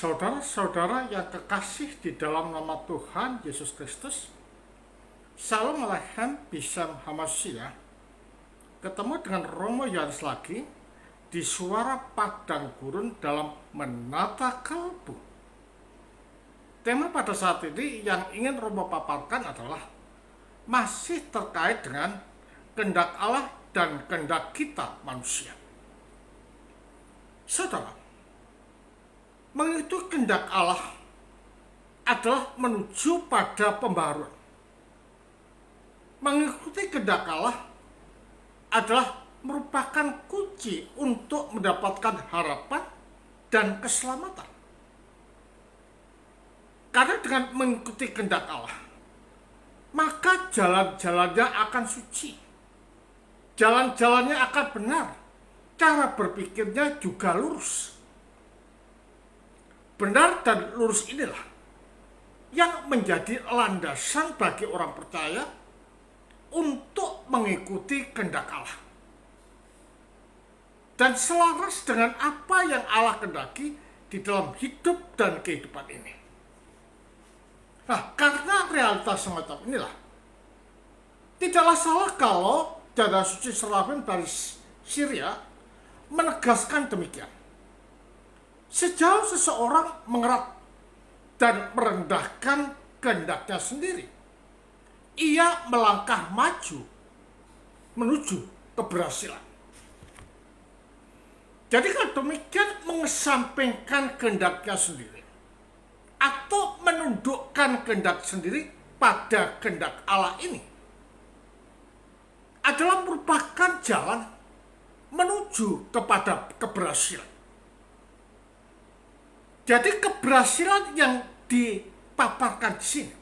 Saudara-saudara yang kekasih di dalam nama Tuhan Yesus Kristus, Shalom Aleichem Bishem Hamashiach. Ketemu dengan Romo Yohanes lagi di Suara Padang Gurun dalam Menata Kalbu. Tema pada saat ini yang ingin Romo paparkan adalah masih terkait dengan kehendak Allah dan kehendak kita manusia. Saudara, mengikuti kehendak Allah adalah menuju pada pembaharuan. Mengikuti kehendak Allah adalah merupakan kunci untuk mendapatkan harapan dan keselamatan. Karena dengan mengikuti kehendak Allah, maka jalan-jalannya akan suci. Jalan-jalannya akan benar. Cara berpikirnya juga lurus. Benar dan lurus inilah yang menjadi landasan bagi orang percaya untuk mengikuti kehendak Allah. Dan selaras dengan apa yang Allah kehendaki di dalam hidup dan kehidupan ini. Nah, karena realitas semacam inilah, tidaklah salah kalau Janda Suci Serafim dari Syria menegaskan demikian. Sejauh seseorang mengerat dan merendahkan kehendaknya sendiri, ia melangkah maju menuju keberhasilan. Jadi kalau demikian mengesampingkan kehendaknya sendiri atau menundukkan kehendak sendiri pada kehendak Allah ini adalah merupakan jalan menuju kepada keberhasilan. Jadi keberhasilan yang dipaparkan di sini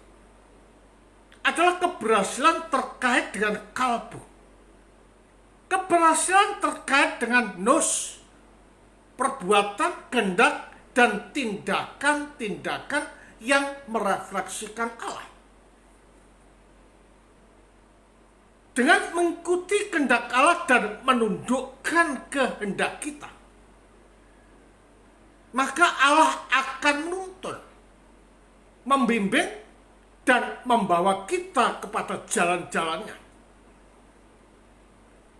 adalah keberhasilan terkait dengan kalbu. Keberhasilan terkait dengan nos, perbuatan, kehendak, dan tindakan-tindakan yang merefleksikan Allah. Dengan mengikuti kehendak Allah dan menundukkan kehendak kita, maka Allah akan menuntun, membimbing, dan membawa kita kepada jalan-jalannya.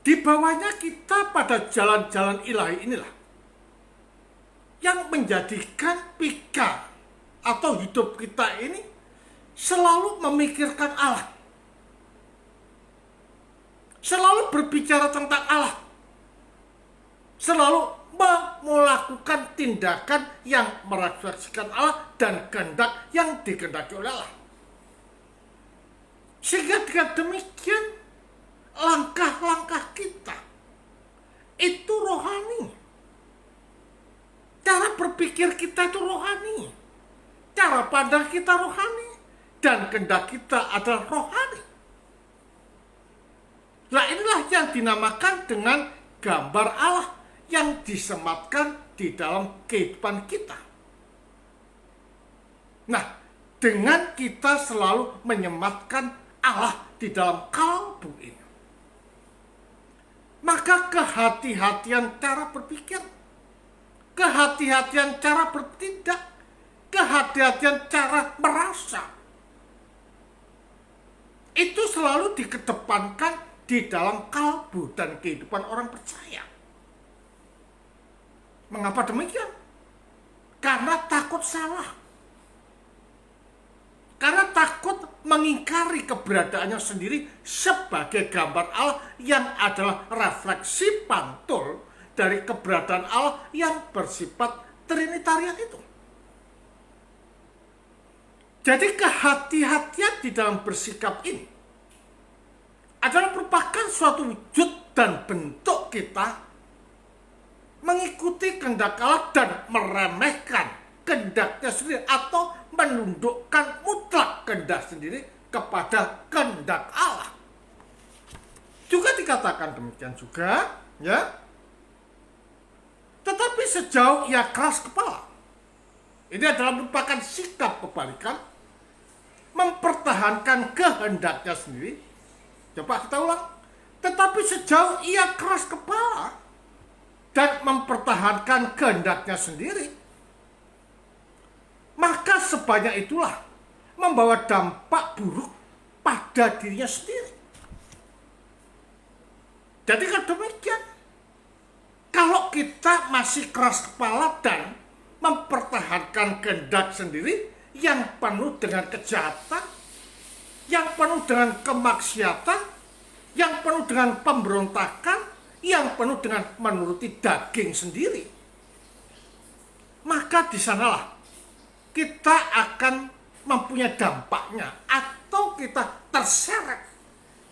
Dibawanya kita pada jalan-jalan ilahi inilah yang menjadikan pikir atau hidup kita ini selalu memikirkan Allah. Selalu berbicara tentang Allah. Selalu melakukan tindakan yang merefleksikan Allah dan kehendak yang dikehendaki oleh Allah. Sehingga dengan demikian langkah-langkah kita itu rohani. Cara berpikir kita itu rohani. Cara pandang kita rohani. Dan kehendak kita adalah rohani. Nah, inilah yang dinamakan dengan gambar Allah yang disematkan di dalam kehidupan kita. Nah, dengan kita selalu menyematkan Allah di dalam kalbu ini, maka kehati-hatian cara berpikir, kehati-hatian cara bertindak, kehati-hatian cara merasa, itu selalu dikedepankan di dalam kalbu dan kehidupan orang percaya. Mengapa demikian? Karena takut salah. Karena takut mengingkari keberadaannya sendiri sebagai gambar Allah yang adalah refleksi pantul dari keberadaan Allah yang bersifat trinitarian itu. Jadi kehati-hatian di dalam bersikap ini adalah merupakan suatu wujud dan bentuk kita mengikuti kehendak Allah dan meremehkan kehendaknya sendiri atau menundukkan mutlak kehendak sendiri kepada kehendak Allah. Juga dikatakan demikian juga, ya. Tetapi sejauh ia keras kepala, ini adalah merupakan sikap kebalikan, mempertahankan kehendaknya sendiri. Coba kita ulang. Tetapi sejauh ia keras kepala dan mempertahankan kehendaknya sendiri, hal sebanyak itulah membawa dampak buruk pada dirinya sendiri. Jadi kalau demikian, kalau kita masih keras kepala dan mempertahankan kehendak sendiri yang penuh dengan kejahatan, yang penuh dengan kemaksiatan, yang penuh dengan pemberontakan, yang penuh dengan menuruti daging sendiri, maka di sanalah kita akan mempunyai dampaknya, atau kita terseret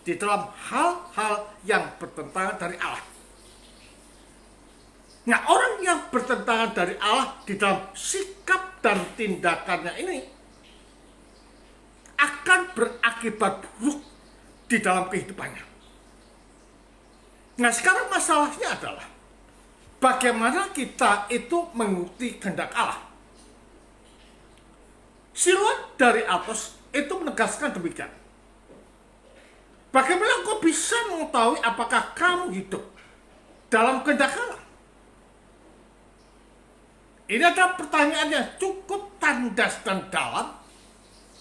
di dalam hal-hal yang bertentangan dari Allah. Nah, orang yang bertentangan dari Allah di dalam sikap dan tindakannya ini akan berakibat buruk di dalam kehidupannya. Nah, sekarang masalahnya adalah bagaimana kita itu mengikuti kehendak Allah. Siluan dari atas itu menegaskan demikian. Bagaimana kau bisa mengetahui apakah kamu hidup dalam kehendak Allah? Ini adalah pertanyaan yang cukup tandas dan dalam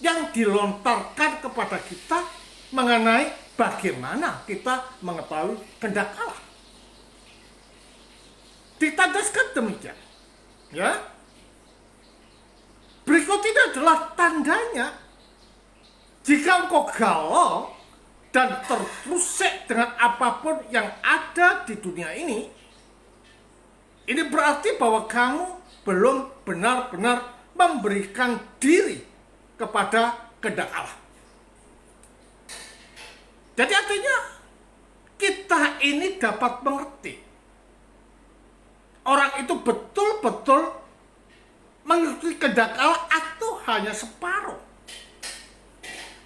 yang dilontarkan kepada kita mengenai bagaimana kita mengetahui kehendak Allah. Ditandaskan demikian, ya. Berikut ini adalah tandanya jika engkau galau dan terusik dengan apapun yang ada di dunia ini. Ini berarti bahwa kamu belum benar-benar memberikan diri kepada kehendak Allah. Jadi artinya kita ini dapat mengerti orang itu betul-betul mengikuti kehendak Allah atau hanya separuh,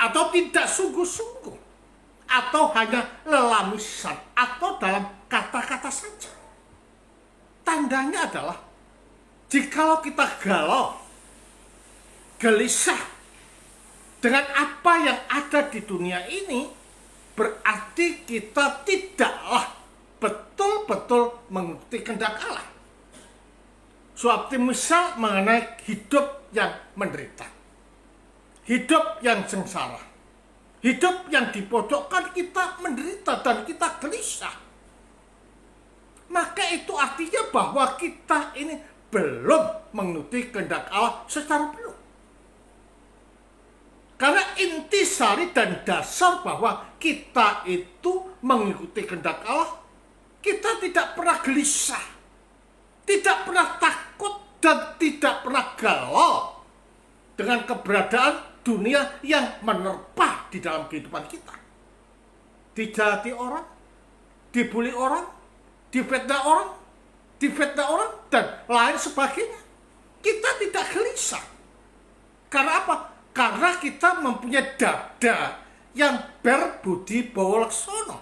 atau tidak sungguh-sungguh, atau hanya lelamisan, atau dalam kata-kata saja. Tandanya adalah jikalau kita galau, gelisah dengan apa yang ada di dunia ini, berarti kita tidaklah betul-betul mengikuti kehendak Allah. Suatu misal mengenai hidup yang menderita, hidup yang sengsara, hidup yang dipojokkan, kita menderita dan kita gelisah. Maka itu artinya bahwa kita ini belum mengikuti kehendak Allah secara penuh. Karena intisari dan dasar bahwa kita itu mengikuti kehendak Allah, kita tidak pernah gelisah, tidak pernah takut, dan tidak pernah galau dengan keberadaan dunia yang menerpa di dalam kehidupan kita. Dijahati orang, dibully orang, difitnah orang, dan lain sebagainya. Kita tidak gelisah. Karena apa? Karena kita mempunyai dada yang berbudi bawalaksono,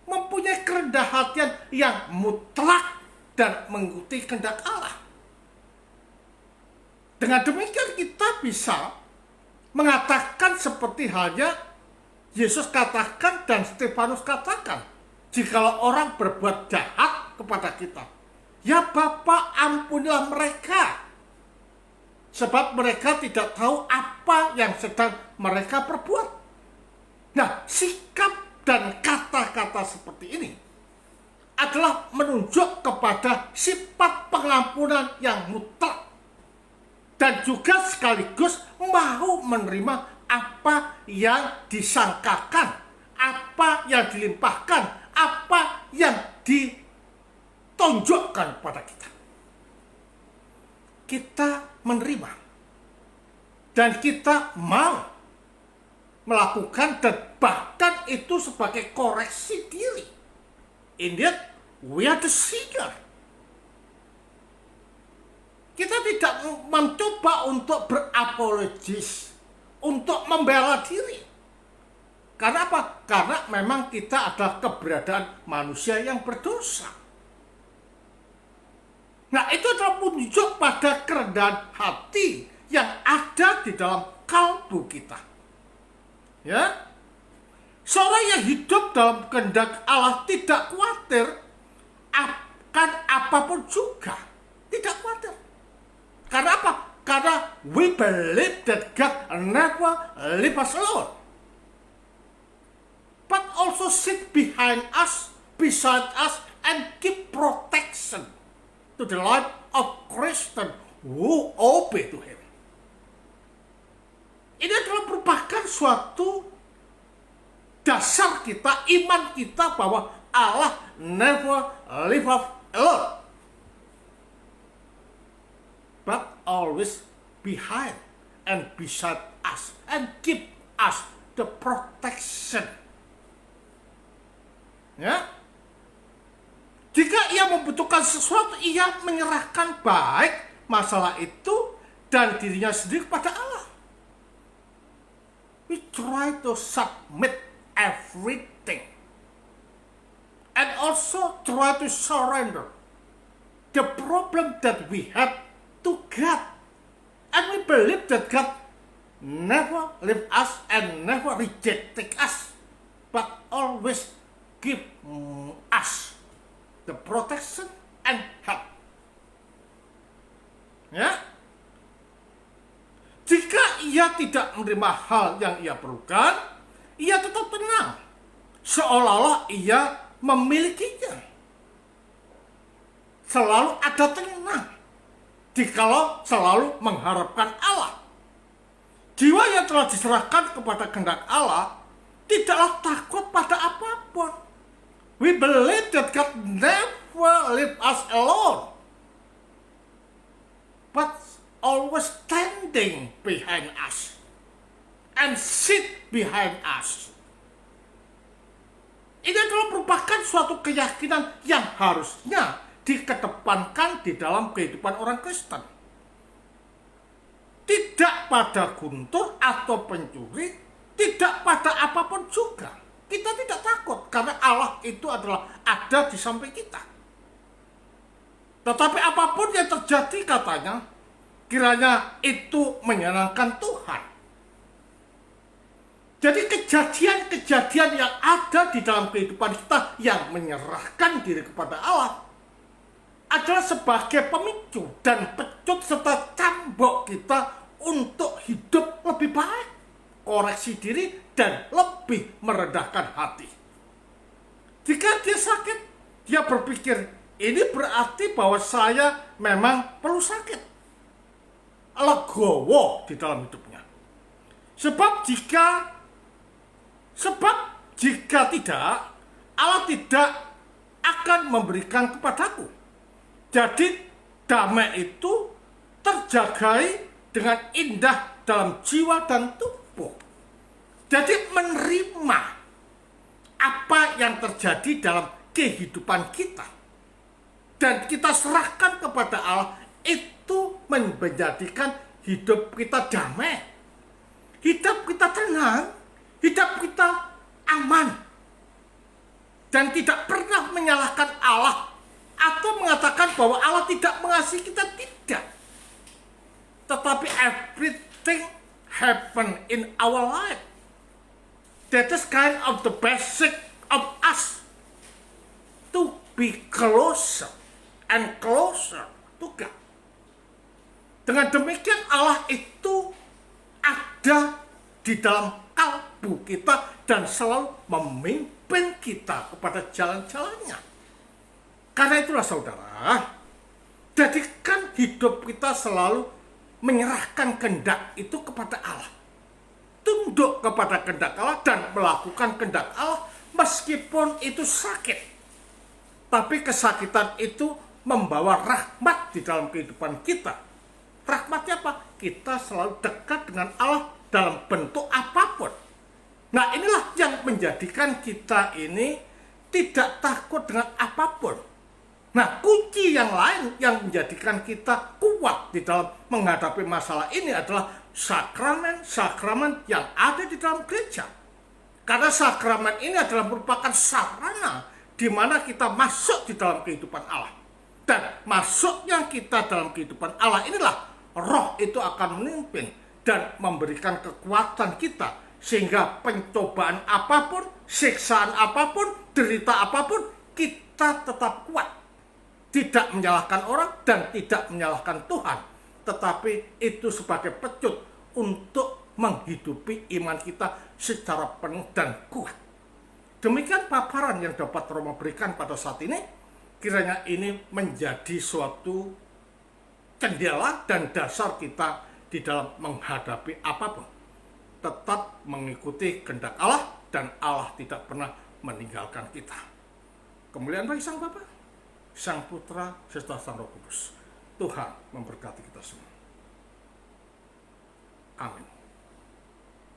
mempunyai kerendah hatian yang mutlak dan mengikuti kehendak Allah. Dengan demikian kita bisa mengatakan seperti halnya Yesus katakan dan Stefanus katakan, jikalau orang berbuat jahat kepada kita, ya Bapa, ampunilah mereka, sebab mereka tidak tahu apa yang sedang mereka perbuat. Nah, sikap dan kata-kata seperti ini adalah menunjuk kepada sifat pengampunan yang mutlak, dan juga sekaligus mau menerima apa yang disangkakan, apa yang dilimpahkan, apa yang ditunjukkan pada kita. Kita menerima dan kita mau melakukan, dan bahkan itu sebagai koreksi diri. Indeed, we are the sinner. Kita tidak mencoba untuk berapologis, untuk membela diri. Karena apa? Karena memang kita adalah keberadaan manusia yang berdosa. Nah, itu adalah menunjuk pada kerendahan hati yang ada di dalam kalbu kita. Ya, seorang yang hidup dalam kehendak Allah tidak khawatir akan apapun juga, tidak khawatir. Karena apa? Karena we believe that God never leave us alone, but also sit behind us, beside us, and give protection to the life of Christian who obey to Him. Ini adalah merupakan suatu dasar kita, iman kita bahwa Allah never leave us alone, but always behind and beside us and give us the protection. Ya, jika ia membutuhkan sesuatu, ia menyerahkan baik masalah itu dan dirinya sendiri kepada Allah. We try to submit everything and also try to surrender the problem that we have to God. And we believe that God never leave us and never rejected us, but always give us the protection and help. Ya, jika ia tidak menerima hal yang ia perlukan, ia tetap tenang, seolah-olah ia memilikinya. Selalu ada tenang, jikalau selalu mengharapkan Allah. Jiwa yang telah diserahkan kepada kehendak Allah tidaklah takut pada apapun. We believe that God never leave us alone, but always standing behind us and sit behind us. Ini adalah merupakan suatu keyakinan yang harusnya dikedepankan di dalam kehidupan orang Kristen. Tidak pada guntur atau pencuri, tidak pada apapun juga. Kita tidak takut karena Allah itu adalah ada di samping kita. Tetapi apapun yang terjadi katanya, kiranya itu menyenangkan Tuhan. Jadi kejadian-kejadian yang ada di dalam kehidupan kita yang menyerahkan diri kepada Allah adalah sebagai pemicu dan pecut serta cambuk kita untuk hidup lebih baik, koreksi diri, dan lebih merendahkan hati. Jika dia sakit, dia berpikir, ini berarti bahwa saya memang perlu sakit. Legowo di dalam hidupnya. Sebab jika tidak, Allah tidak akan memberikan kepadaku. Jadi damai itu terjagai dengan indah dalam jiwa dan tubuh. Jadi menerima apa yang terjadi dalam kehidupan kita dan kita serahkan kepada Allah, itu menjadikan hidup kita damai, hidup kita tenang, hidup kita aman, dan tidak pernah menyalahkan Allah atau mengatakan bahwa Allah tidak mengasihi kita, tidak. Tetapi everything happen in our life. That is kind of the basic of us to be closer and closer to God. Dengan demikian Allah itu ada di dalam kalbu kita dan selalu memimpin kita kepada jalan-jalannya. Karena itulah saudara, jadikan hidup kita selalu menyerahkan kehendak itu kepada Allah. Tunduk kepada kehendak Allah dan melakukan kehendak Allah meskipun itu sakit. Tapi kesakitan itu membawa rahmat di dalam kehidupan kita. Rahmatnya apa? Kita selalu dekat dengan Allah dalam bentuk apapun. Nah, inilah yang menjadikan kita ini tidak takut dengan apapun. Nah, kunci yang lain yang menjadikan kita kuat di dalam menghadapi masalah ini adalah sakramen-sakramen yang ada di dalam gereja. Karena sakramen ini adalah merupakan sarana di mana kita masuk di dalam kehidupan Allah. Dan masuknya kita dalam kehidupan Allah inilah Roh itu akan memimpin dan memberikan kekuatan kita sehingga pencobaan apapun, siksaan apapun, derita apapun, kita tetap kuat. Tidak menyalahkan orang dan tidak menyalahkan Tuhan, tetapi itu sebagai pecut untuk menghidupi iman kita secara penuh dan kuat. Demikian paparan yang dapat Romo berikan pada saat ini. Kiranya ini menjadi suatu jendela dan dasar kita di dalam menghadapi apapun. Tetap mengikuti kehendak Allah, dan Allah tidak pernah meninggalkan kita. Kemuliaan bagi Sang Bapa, Sang Putra, serta Sang Roh Kudus. Tuhan memberkati kita semua. Amin.